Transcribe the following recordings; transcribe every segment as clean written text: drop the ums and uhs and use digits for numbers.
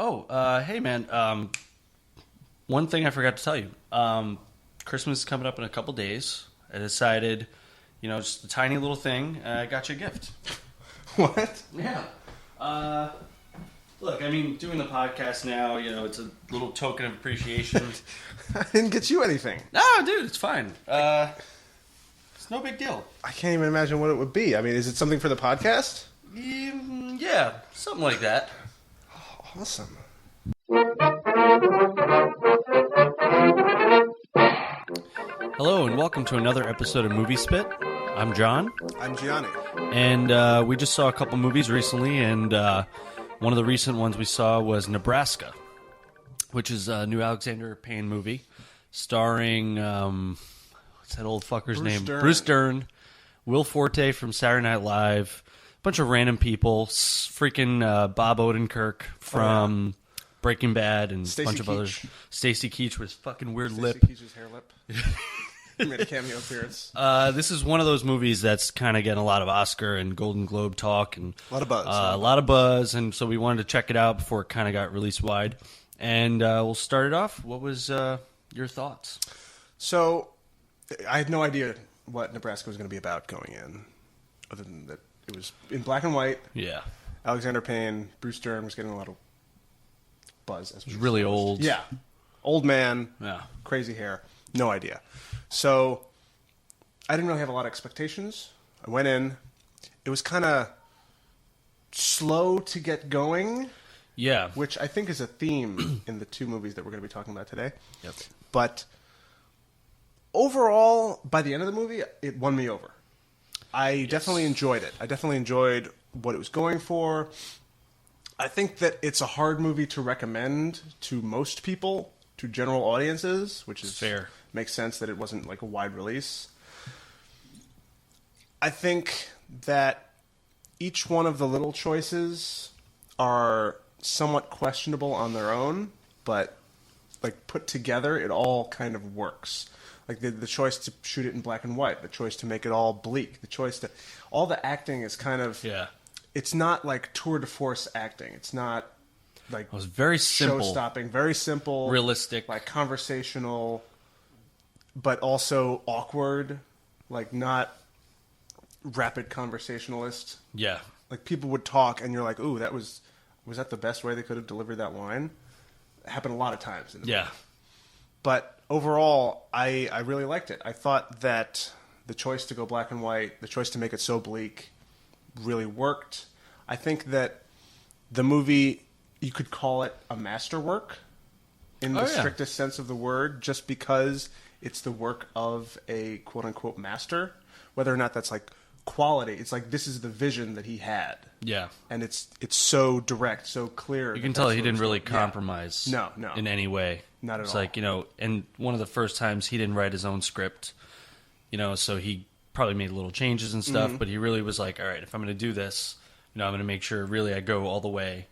Hey, man. One thing I forgot to tell you. Christmas is coming up in a couple days. I decided, just a tiny little thing. I got you a gift. What? Yeah. Look, doing the podcast now, it's a little token of appreciation. I didn't get you anything. No, dude, it's fine. It's no big deal. I can't even imagine what it would be. Is it something for the podcast? Yeah, something like that. Oh, awesome. Hello, and welcome to another episode of MovieSpit. I'm John. I'm Gianni. And we just saw a couple movies recently, and one of the recent ones we saw was Nebraska, which is a new Alexander Payne movie starring, what's that old fucker's name? Bruce Dern, Will Forte from Saturday Night Live, a bunch of random people, freaking Bob Odenkirk from Breaking Bad, and a bunch of others. Stacy Keach with his fucking weird lip. Stacy Keach's hair lip. He made a cameo appearance. This is one of those movies that's kind of getting a lot of Oscar and Golden Globe talk. And a lot of buzz. A lot of buzz, and so we wanted to check it out before it kind of got released wide. And we'll start it off. What was your thoughts? So, I had no idea what Nebraska was going to be about going in, other than that it was in black and white. Yeah. Alexander Payne, Bruce Dern was getting a lot of buzz. It was really old. Yeah. Old man. Yeah. Crazy hair. No idea. So, I didn't really have a lot of expectations. I went in. It was kind of slow to get going. Yeah. Which I think is a theme in the two movies that we're going to be talking about today. Yep. But overall, by the end of the movie, it won me over. I definitely enjoyed it. I definitely enjoyed what it was going for. I think that it's a hard movie to recommend to most people, to general audiences, which is fair. Makes sense that it wasn't like a wide release. I think that each one of the little choices are somewhat questionable on their own, but like put together, it all kind of works. Like the choice to shoot it in black and white, the choice to make it all bleak, the choice to... All the acting is kind of... Yeah. It's not like tour de force acting. It's not like... It was very simple. Show-stopping, very simple. Realistic. Like conversational, but also awkward. Like not rapid conversationalist. Yeah. Like people would talk and you're like, ooh, that was that the best way they could have delivered that line? It happened a lot of times in the movie. But overall, I really liked it. I thought that the choice to go black and white, the choice to make it so bleak, really worked. I think that the movie, you could call it a masterwork in the strictest sense of the word, just because it's the work of a quote-unquote master. Whether or not that's like quality, it's like this is the vision that he had. Yeah. And it's so direct, so clear. You can tell he didn't really compromise no. in any way. Not at all. It's like, and one of the first times he didn't write his own script, so he probably made little changes and stuff, but he really was like, all right, if I'm going to do this, I'm going to make sure really I go all the way,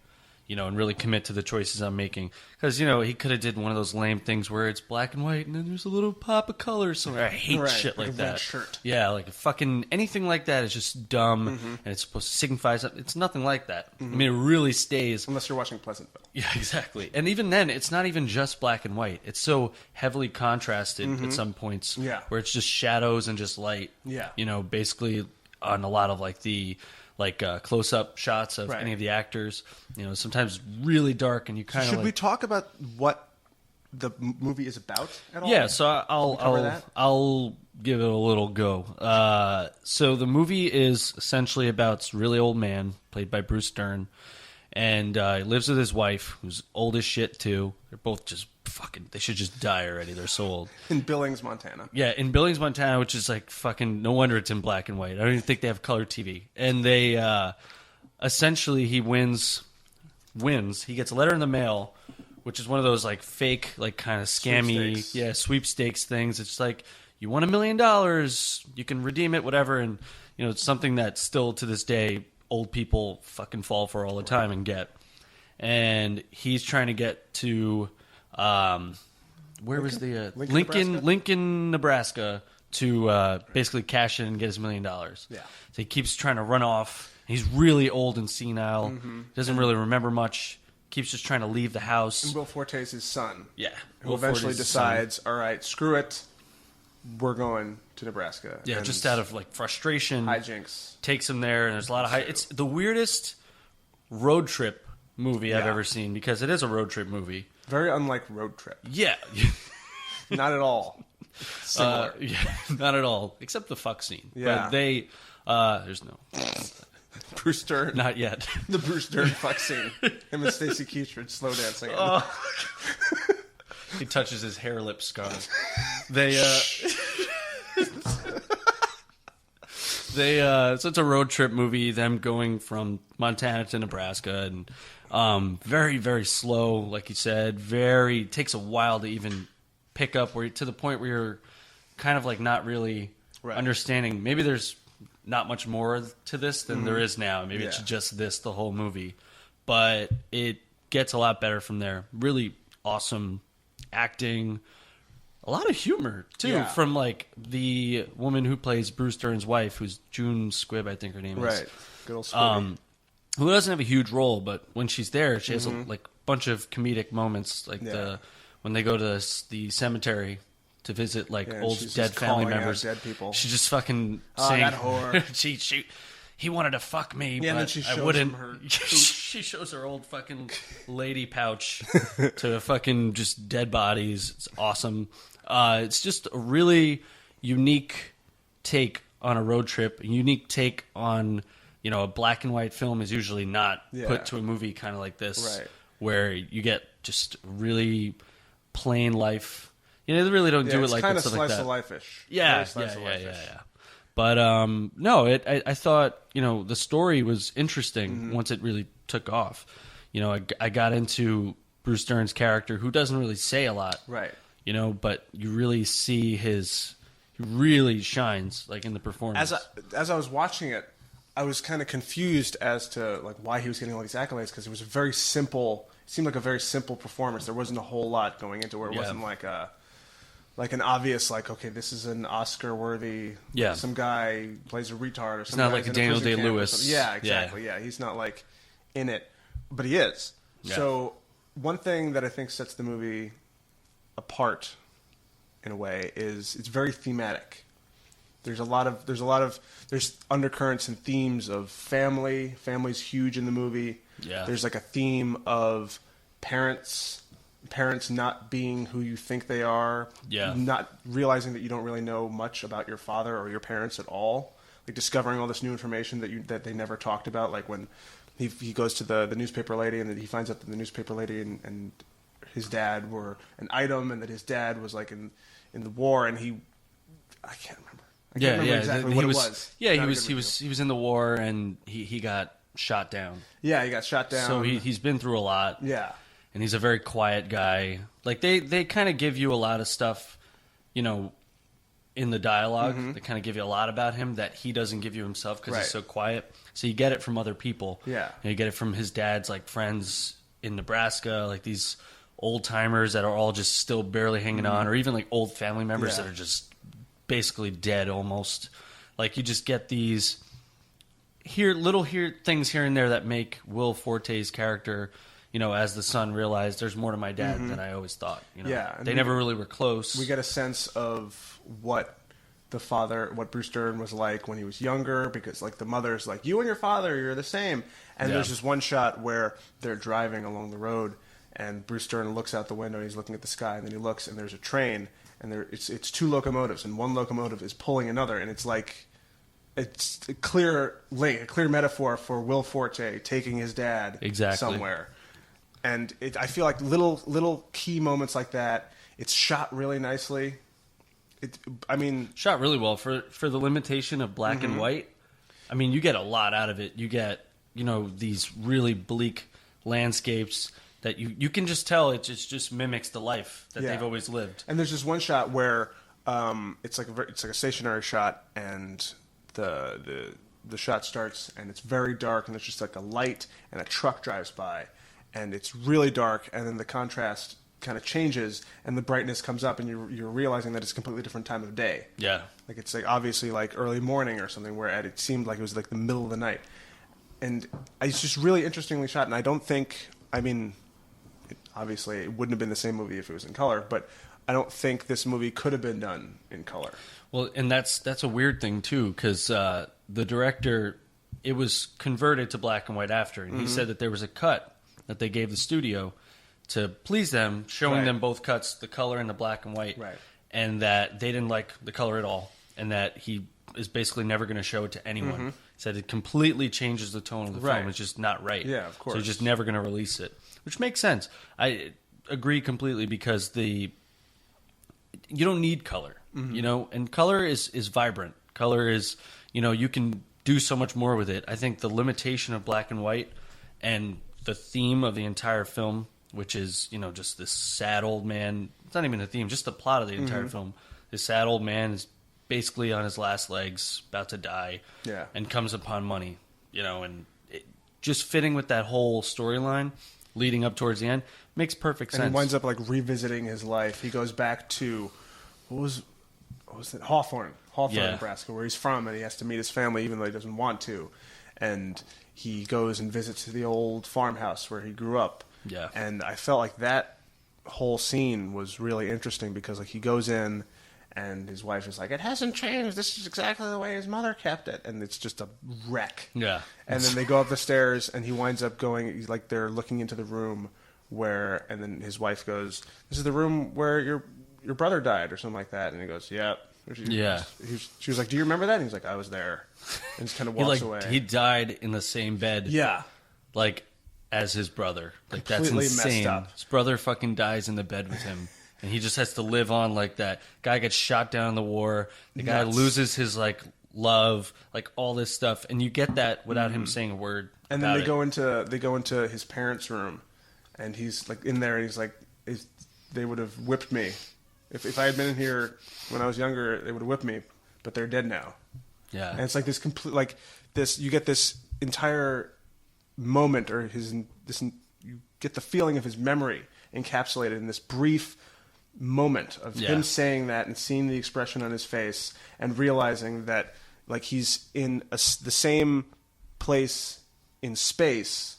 and really commit to the choices I'm making. Because, he could have did one of those lame things where it's black and white and then there's a little pop of color somewhere. I hate shit like that. Red shirt. Yeah, like fucking anything like that is just dumb, and it's supposed to signify something. It's nothing like that. It really stays. Unless you're watching Pleasantville. Yeah, exactly. And even then, it's not even just black and white. It's so heavily contrasted at some points where it's just shadows and just light. Yeah. Basically on a lot of like the... close-up shots of any of the actors, sometimes really dark, and you kind of Should we talk about what the movie is about at all? Yeah, so I'll give it a little go. So the movie is essentially about this really old man, played by Bruce Dern, and he lives with his wife, who's old as shit, too. They're both just they should just die already. They're so old. In Billings, Montana. Yeah, in Billings, Montana, which is like fucking... No wonder it's in black and white. I don't even think they have color TV. And they... essentially, he wins. He gets a letter in the mail, which is one of those like fake, like kind of scammy... sweepstakes things. It's like, you won $1 million, you can redeem it, whatever. And, it's something that still to this day, old people fucking fall for all the time and get. And he's trying to get to... where was the Lincoln, Nebraska, to basically cash in and get his $1 million. Yeah. So he keeps trying to run off. He's really old and senile. Doesn't really remember much. keeps just trying to leave the house. And Will Forte's his son. Yeah. Who eventually decides, all right, screw it, we're going to Nebraska. Yeah, just out of like frustration. Hijinks. Takes him there, and there's a lot of It's the weirdest road trip movie I've ever seen, because it is a road trip movie. Very unlike Road Trip. Yeah. Not at all. Similar. Yeah, not at all, except the fuck scene. Yeah. But they, there's no. Bruce Dern. Not yet. The Bruce Dern fuck scene. Him and Stacey Keachford slow dancing. He touches his hair lip scar. They, so it's a road trip movie, them going from Montana to Nebraska, and very, very slow, like you said. Takes a while to even pick up, to the point where you're kind of like not really understanding. Maybe there's not much more to this than there is now. Maybe it's just this the whole movie. But it gets a lot better from there. Really awesome acting. A lot of humor, too, from like the woman who plays Bruce Dern's wife, who's June Squibb, I think her name is. Right. Good old Squibby. Who doesn't have a huge role, but when she's there, she has a bunch of comedic moments, like when they go to the cemetery to visit old dead family members. Dead people. She just fucking saying, that whore. He wanted to fuck me, yeah, but then she shows I wouldn't. Him her She shows her old fucking lady pouch to fucking just dead bodies. It's awesome. It's just a really unique take on a road trip. A unique take on, a black and white film is usually not put to a movie kind of like this, where you get just really plain life. They really don't do it like that. It's kind of slice of life-ish. Yeah. But no, I thought the story was interesting once it really took off. I got into Bruce Dern's character, who doesn't really say a lot, right? But you really see he really shines like in the performance. As I was watching it, I was kind of confused as to why he was getting all these accolades, because it was a very simple. It seemed like a very simple performance. There wasn't a whole lot going into it. It wasn't like an obvious, okay, this is an Oscar-worthy, some guy plays a retard, or something. It's not like a Daniel Day-Lewis. Yeah, exactly. Yeah, he's not in it, but he is. Yeah. So one thing that I think sets the movie apart, in a way, is it's very thematic. There's undercurrents and themes of family. Family's huge in the movie. Yeah. There's a theme of parents not being who you think they are, not realizing that you don't really know much about your father or your parents at all, discovering all this new information that they never talked about, when he goes to the newspaper lady, and that he finds out that the newspaper lady and his dad were an item, and that his dad was in the war, and I can't remember exactly what it was. Yeah, he was in the war, and he got shot down. Yeah, he got shot down. So he's been through a lot. Yeah. And he's a very quiet guy. They kind of give you a lot of stuff, in the dialogue. Mm-hmm. They kind of give you a lot about him that he doesn't give you himself, because he's so quiet. So you get it from other people. Yeah. And you get it from his dad's friends in Nebraska, these old timers that are all just still barely hanging on, or even old family members that are just basically dead almost. You just get these little things here and there that make Will Forte's character, as the son, realized there's more to my dad than I always thought. They never really were close. We get a sense of what Bruce Dern was like when he was younger, because the mother's you and your father, you're the same. And there's this one shot where they're driving along the road, and Bruce Dern looks out the window, and he's looking at the sky, and then he looks, and there's a train, and it's two locomotives, and one locomotive is pulling another, and it's a clear link, a clear metaphor for Will Forte taking his dad somewhere. And I feel like little key moments like that. It's shot really nicely. Shot really well for the limitation of black and white. You get a lot out of it. You get these really bleak landscapes that you can just tell it just mimics the life that they've always lived. And there's this one shot where it's like a stationary shot, and the shot starts, and it's very dark, and there's just a light, and a truck drives by. And it's really dark, and then the contrast kind of changes, and the brightness comes up, and you're realizing that it's a completely different time of day. Yeah. It's obviously early morning or something, where it seemed like it was the middle of the night. And it's just really interestingly shot, and I don't think I mean, obviously it wouldn't have been the same movie if it was in color, but I don't think this movie could have been done in color. Well, and that's a weird thing too, because the director, it was converted to black and white after, and he said that there was a cut that they gave the studio to please them, showing them both cuts, the color and the black and white, and that they didn't like the color at all, and that he is basically never going to show it to anyone. He said it completely changes the tone of the film. It's just not right. Yeah, of course. So he's just never going to release it, which makes sense. I agree completely, because you don't need color, you know, and color is vibrant. Color is, you know, you can do so much more with it. I think the limitation of black and white and the theme of the entire film, which is, you know, just this sad old man. It's not even a theme, just the plot of the entire film. This sad old man is basically on his last legs, about to die, and comes upon money, you know, and just fitting with that whole storyline leading up towards the end makes perfect sense. And he winds up like revisiting his life. He goes back to what was it? Hawthorne, Nebraska, where he's from, and he has to meet his family even though he doesn't want to. And he goes and visits the old farmhouse where he grew up. Yeah. And I felt like that whole scene was really interesting because like he goes in and his wife is like, it hasn't changed. This is exactly the way his mother kept it. And it's just a wreck. Yeah. And then they go up the stairs and he winds up going, like they're looking into the room where, and then his wife goes, this is the room where your brother died or something like that. And he goes, yep. She was like, do you remember that? And he's like, I was there. And just kind of walks away. He died in the same bed. Yeah. Like, as his brother. Like, Completely that's insane. messed up. His brother fucking dies in the bed with him. And he just has to live on like that. Guy gets shot down in the war. The guy loses his, like, love. Like, all this stuff. And you get that without him saying a word. And then they go into his parents' room. And he's, like, in there. And he's like, they would have whipped me. If I had been in here when I was younger, they would have whipped me. But they're dead now. Yeah. And it's like this complete, like, this, you get this entire moment, or you get the feeling of his memory encapsulated in this brief moment of him saying that and seeing the expression on his face and realizing that, like, he's in the same place in space,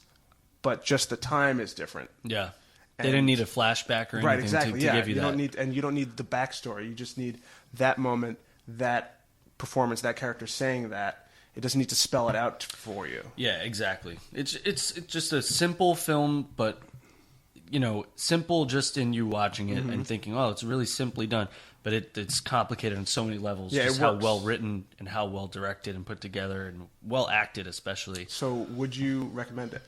but just the time is different. Yeah. They didn't need a flashback or anything right, exactly. to give you that. You don't need the backstory. You just need that moment, that performance, that character saying that. It doesn't need to spell it out for you. Yeah, exactly. It's just a simple film, but, you know, simple just in you watching it and thinking, oh, it's really simply done. But it's complicated on so many levels. Yeah, just how well written and how well directed and put together and well acted, especially. So, would you recommend it?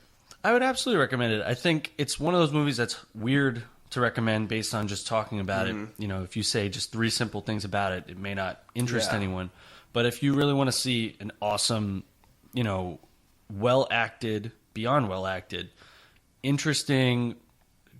I would absolutely recommend it. I think it's one of those movies that's weird to recommend based on just talking about it. You know, if you say just 3 simple things about it, it may not interest anyone. But if you really want to see an awesome, you know, well-acted, beyond well-acted, interesting,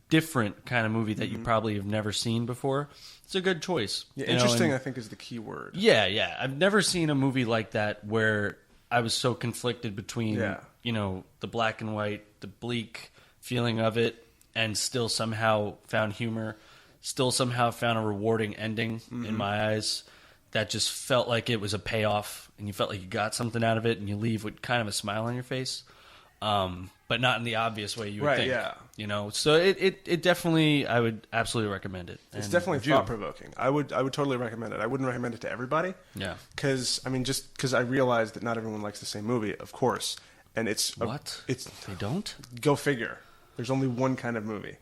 different kind of movie that you probably have never seen before, it's a good choice. Yeah, interesting, I think, is the key word. Yeah. I've never seen a movie like that where I was so conflicted between, you know, the black and white, the bleak feeling of it, and still somehow found humor, still somehow found a rewarding ending in my eyes that just felt like it was a payoff, and you felt like you got something out of it, and you leave with kind of a smile on your face, but not in the obvious way you would think. Yeah. You know, so it definitely, I would absolutely recommend it. It's definitely thought-provoking. I would totally recommend it. I wouldn't recommend it to everybody. Yeah. Because I realize that not everyone likes the same movie, of course. And it's... They don't? Go figure. There's only one kind of movie.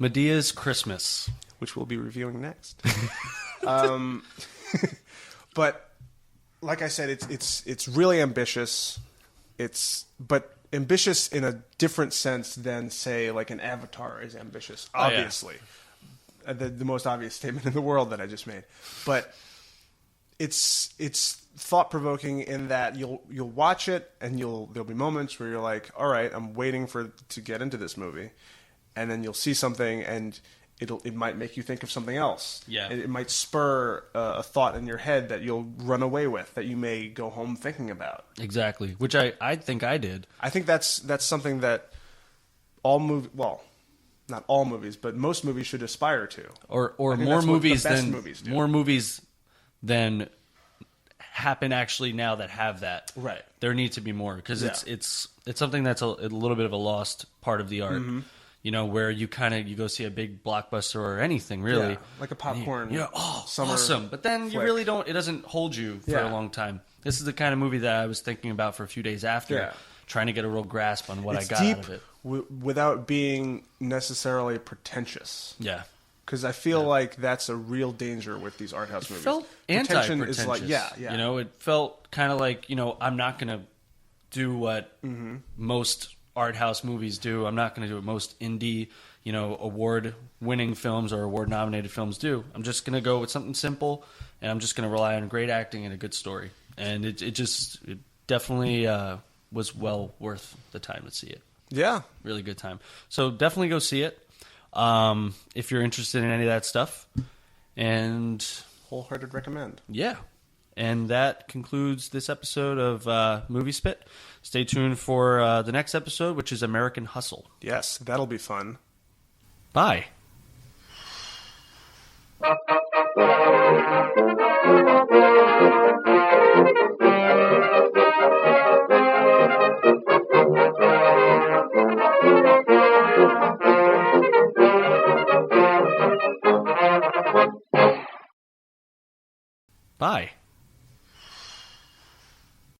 Medea's Christmas. Which we'll be reviewing next. But, like I said, it's really ambitious. But ambitious in a different sense than, say, like an Avatar is ambitious, obviously. The most obvious statement in the world that I just made. But it's thought-provoking in that you'll watch it and there'll be moments where you're like, all right, I'm waiting to get into this movie. And then you'll see something and it might make you think of something else. Yeah. It might spur a thought in your head that you'll run away with, that you may go home thinking about. Exactly, which I think I did. I think that's something that not all movies, but most movies should aspire to. Or more movies than movies than happen actually now that have that. Right. There need to be more because it's something that's a little bit of a lost part of the art. Mm-hmm. You know, where you go see a big blockbuster or anything really, like a popcorn. Summer awesome. But then you really don't. It doesn't hold you for a long time. This is the kind of movie that I was thinking about for a few days after, trying to get a real grasp on what I got out of it, without being necessarily pretentious. Yeah. Because I feel like that's a real danger with these art house movies. It felt anti-pretentious. Is like, You know, it felt kind of like, you know, I'm not going to do what most art house movies do. I'm not going to do what most indie, you know, award-winning films or award-nominated films do. I'm just going to go with something simple, and I'm just going to rely on great acting and a good story. And it definitely was well worth the time to see it. Yeah. Really good time. So definitely go see it. If you're interested in any of that stuff, and wholehearted recommend. Yeah. And that concludes this episode of MovieSpit. Stay tuned for the next episode, which is American Hustle. Yes, that'll be fun. Bye. Bye.